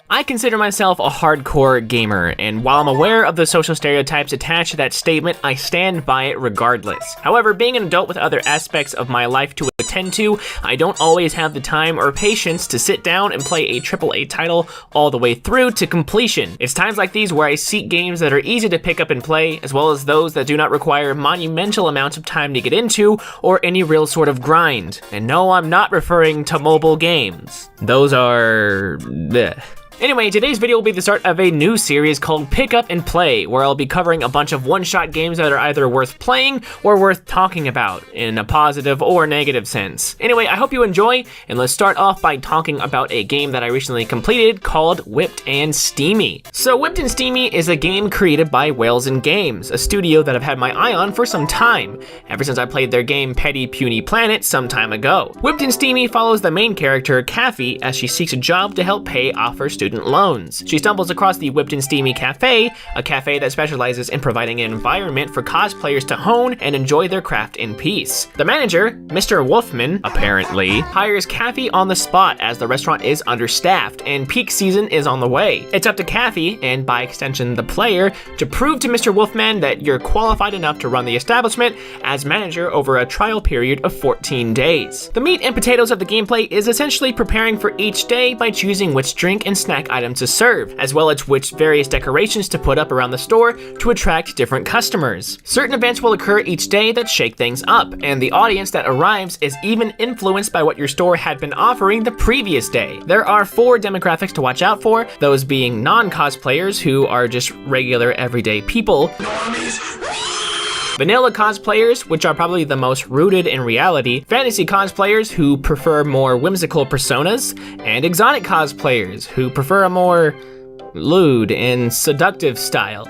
I consider myself a hardcore gamer, and while I'm aware of the social stereotypes attached to that statement, I stand by it regardless. However, being an adult with other aspects of my life to attend to, I don't always have the time or patience to sit down and play a AAA title all the way through to completion. It's times like these where I seek games that are easy to pick up and play, as well as those that do not require monumental amounts of time to get into, or any real sort of grind. And no, I'm not referring to mobile games. Those are... bleh. Anyway, today's video will be the start of a new series called Pick Up and Play, where I'll be covering a bunch of one-shot games that are either worth playing or worth talking about, in a positive or negative sense. Anyway, I hope you enjoy, and let's start off by talking about a game that I recently completed called Whipped and Steamy. So Whipped and Steamy is a game created by Whales and Games, a studio that I've had my eye on for some time, ever since I played their game Petty Puny Planet some time ago. Whipped and Steamy follows the main character, Kathy, as she seeks a job to help pay off her student loans. She stumbles across the Whipped and Steamy Cafe, a cafe that specializes in providing an environment for cosplayers to hone and enjoy their craft in peace. The manager, Mr. Wolfman, apparently, hires Kathy on the spot as the restaurant is understaffed and peak season is on the way. It's up to Kathy, and by extension the player, to prove to Mr. Wolfman that you're qualified enough to run the establishment as manager over a trial period of 14 days. The meat and potatoes of the gameplay is essentially preparing for each day by choosing which drink and snack items to serve, as well as which various decorations to put up around the store to attract different customers. Certain events will occur each day that shake things up, and the audience that arrives is even influenced by what your store had been offering the previous day. There are 4 demographics to watch out for, those being non-cosplayers who are just regular everyday people, vanilla cosplayers, which are probably the most rooted in reality, fantasy cosplayers who prefer more whimsical personas, and exotic cosplayers who prefer a more lewd and seductive style.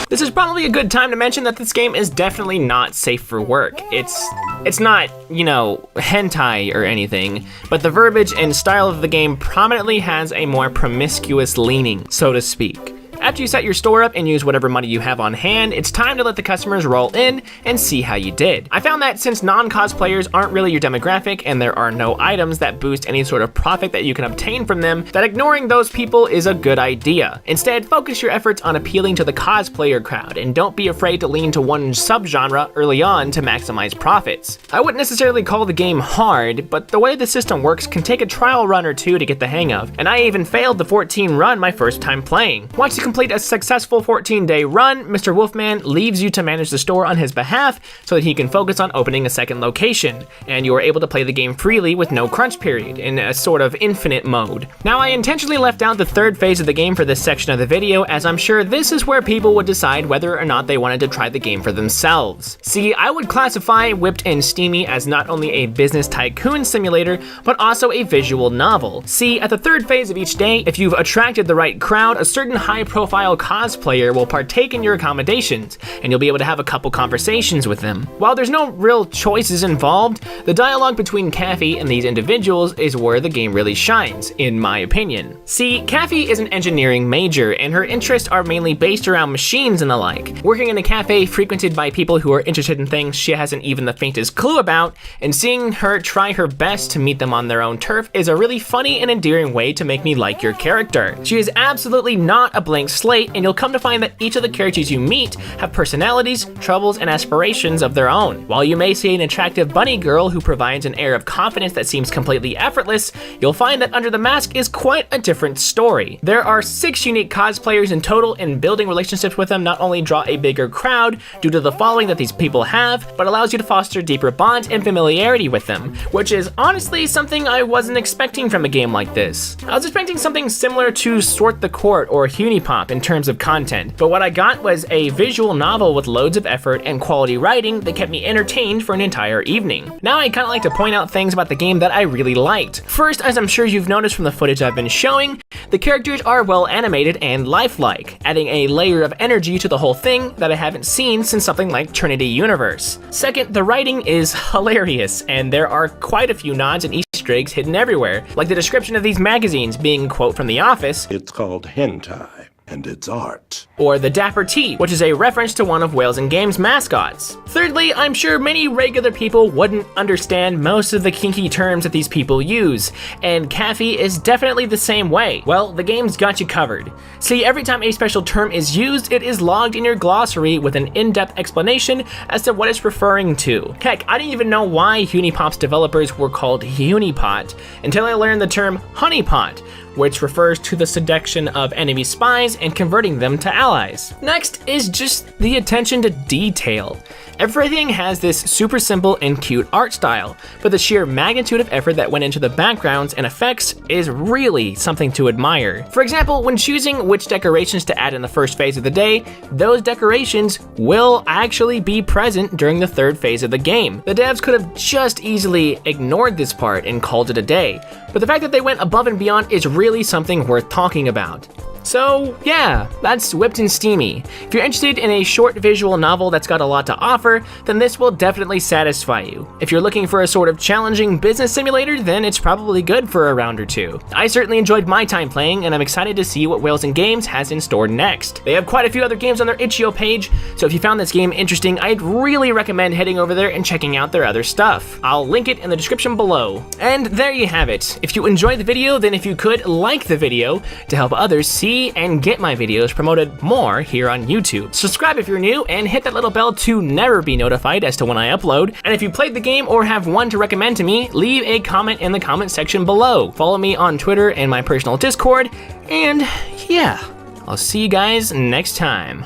This is probably a good time to mention that this game is definitely not safe for work. It's not, you know, hentai or anything, but the verbiage and style of the game prominently has a more promiscuous leaning, so to speak. After you set your store up and use whatever money you have on hand, it's time to let the customers roll in and see how you did. I found that since non-cosplayers aren't really your demographic and there are no items that boost any sort of profit that you can obtain from them, that ignoring those people is a good idea. Instead, focus your efforts on appealing to the cosplayer crowd and don't be afraid to lean to one subgenre early on to maximize profits. I wouldn't necessarily call the game hard, but the way the system works can take a trial run or 2 to get the hang of, and I even failed the 14 run my first time playing. Once you complete a successful 14-day run, Mr. Wolfman leaves you to manage the store on his behalf so that he can focus on opening a second location, and you are able to play the game freely with no crunch period, in a sort of infinite mode. Now, I intentionally left out the 3rd phase of the game for this section of the video, as I'm sure this is where people would decide whether or not they wanted to try the game for themselves. See, I would classify Whipped and Steamy as not only a business tycoon simulator, but also a visual novel. See, at the 3rd phase of each day, if you've attracted the right crowd, a certain high-profile cosplayer will partake in your accommodations, and you'll be able to have a couple conversations with them. While there's no real choices involved, the dialogue between Kathy and these individuals is where the game really shines, in my opinion. See, Kathy is an engineering major, and her interests are mainly based around machines and the like. Working in a cafe frequented by people who are interested in things she hasn't even the faintest clue about, and seeing her try her best to meet them on their own turf is a really funny and endearing way to make me like your character. She is absolutely not a blank slate, and you'll come to find that each of the characters you meet have personalities, troubles, and aspirations of their own. While you may see an attractive bunny girl who provides an air of confidence that seems completely effortless, you'll find that under the mask is quite a different story. There are 6 unique cosplayers in total, and building relationships with them not only draw a bigger crowd due to the following that these people have, but allows you to foster deeper bonds and familiarity with them, which is honestly something I wasn't expecting from a game like this. I was expecting something similar to Sort the Court or Hunipop in terms of content, but what I got was a visual novel with loads of effort and quality writing that kept me entertained for an entire evening. Now I kinda like to point out things about the game that I really liked. First, as I'm sure you've noticed from the footage I've been showing, the characters are well animated and lifelike, adding a layer of energy to the whole thing that I haven't seen since something like Trinity Universe. Second, the writing is hilarious, and there are quite a few nods and Easter eggs hidden everywhere, like the description of these magazines being a quote from The Office. It's called hentai. and its art. Or the Dapper Tea, which is a reference to one of Whales and Games' mascots. Thirdly, I'm sure many regular people wouldn't understand most of the kinky terms that these people use, and Caffey is definitely the same way. Well, the game's got you covered. See, every time a special term is used, it is logged in your glossary with an in-depth explanation as to what it's referring to. Heck, I didn't even know why Hunipop's developers were called Hunipot until I learned the term honeypot, which refers to the seduction of enemy spies and converting them to allies. Next is just the attention to detail. Everything has this super simple and cute art style, but the sheer magnitude of effort that went into the backgrounds and effects is really something to admire. For example, when choosing which decorations to add in the first phase of the day, those decorations will actually be present during the third phase of the game. The devs could have just easily ignored this part and called it a day, but the fact that they went above and beyond is really something worth talking about. So yeah, that's Whipped and Steamy. If you're interested in a short visual novel that's got a lot to offer, then this will definitely satisfy you. If you're looking for a sort of challenging business simulator, then it's probably good for a round or two. I certainly enjoyed my time playing, and I'm excited to see what Whales and Games has in store next. They have quite a few other games on their itch.io page, so if you found this game interesting, I'd really recommend heading over there and checking out their other stuff. I'll link it in the description below. And there you have it. If you enjoyed the video, then if you could, like the video to help others see and get my videos promoted more here on YouTube. Subscribe if you're new and hit that little bell to never be notified as to when I upload. And if you played the game or have one to recommend to me, leave a comment in the comment section below. Follow me on Twitter and my personal Discord. And yeah, I'll see you guys next time.